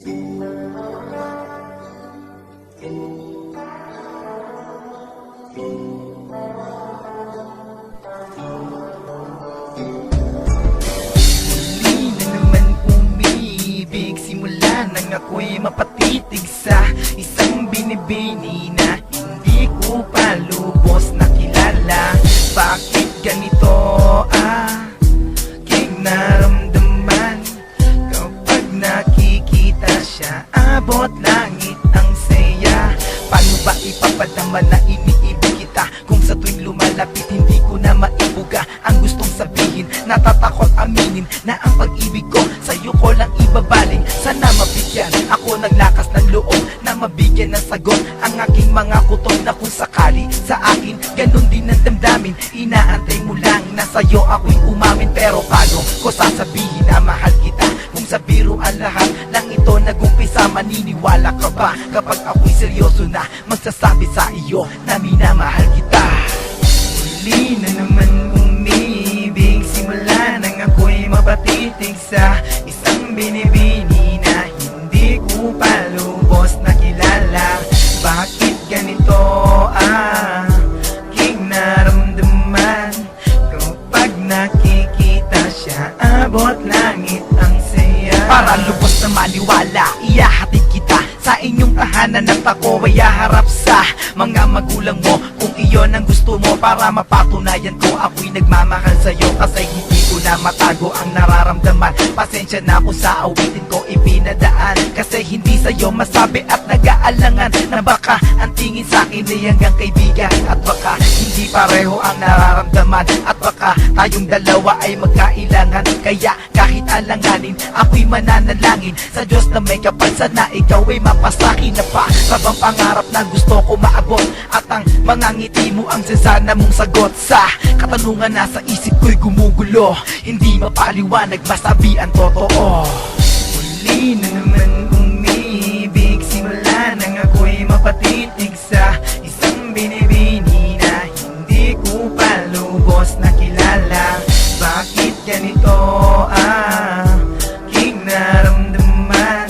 Simula nang ako'y mapatitig sa isang binibini na hindi ko pa lubos nakilala. Bakit ganito aking naramdaman kapag nakikita siya? Abot langit ang saya. Paano ba ipapadama na iniibig kita kung sa tuwing lumalapit hindi ko na maibuga ang gustong sabihin? Natatakot aminin na ang pag-ibig ko sa'yo ko lang ibabaling. Sana mabigyan ako ng lakas ng loob na mabigyan ng sagot ang aking mga kutob na kung sakali sa akin ganun din ang damdamin. Inaantay mo lang na sa'yo ako'y umamin. Pero paano ko sasabihin na mahal kita kung sa biro ang lahat lang ito nag-umpisa? Maniniwala ka ba kapag ako'y seryoso na magsasabi sa iyo na minamahal kita? Huli na naman umibig simula nang ako'y mapatitig sa isang binibini na hindi ko pa lubos nakilala. Bakit ganito aking naramdaman kapag nakikita siya? Abot langit ang saya. Para lubos na maniwala, iyahatid kita sa inyong tahanan at ako ay haharap sa mga magulang mo kung iyon ang gusto mo, para mapatunayan ko ako'y nagmamahal sa'yo. Kasi hindi ko na matago ang nararamdaman. Pasensya na kung sa awitin ko ipinadaan, kasi hindi sa'yo masabi at nag-aalangan na baka ang tingin sa'kin ay hanggang kaibigan. At baka hindi pareho ang nararamdaman, at baka tayong dalawa ay magkailangan. Kaya kahit alanganin ako'y mananalangin sa Diyos na may kapal, sana ikaw ay mapasakin na pa sa bang pangarap na gusto ko maabot. At ang mga ngiti mo ang sasana mong sagot sa katanungan na sa isip ko'y gumugulo. Hindi mapaliwanag, masabi ang totoo. Huli na naman umibig simula nang ako'y mapatitig sa isang binibini na hindi ko pa lubos nakilala. Bakit ganito aking naramdaman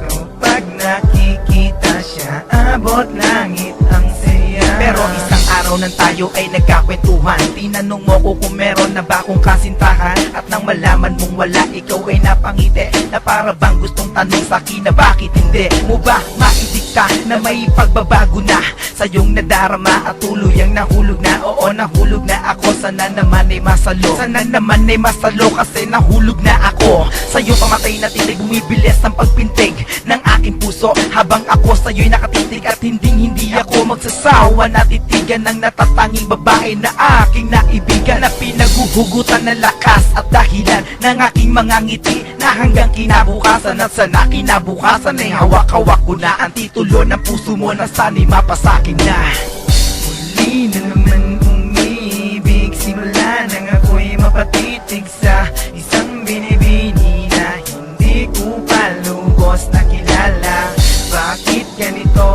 kapag nakikita siya? Abot langit ang saya. Pero isang araw nang tayo ay nagkakwentuhan, tinanong mo ko kung meron na ba akong kasintahan. At nang malaman mong wala, ikaw ay napangiti na para bang gustong tanong sa'kin na bakit hindi mo ba maidikta na may pagbabago na sa iyong nadarama at tuluyang nahulog na. Oo, nahulog na ako, sana naman ay masalo. Sana naman ay masalo kasi nahulog na ako. Sa'yo pamatay na tinig, bumibilis ang pagpintig ng aking puso habang ako sa'yo'y nakatitig. At hindi ako magsasawa na titigan ng natatanging babae na aking naibigan, na pinaguhugutan ng lakas at dahilan ng aking mga ngiti, na hanggang kinabukasan at sana kinabukasan ay hawak-hawak ko na ang titulo ng puso mo na sana'y mapasakin na. Huli na naman umibig simula nang ako'y mapatitig sa isang binibini na hindi ko pa lubos nakilala. Bakit ganito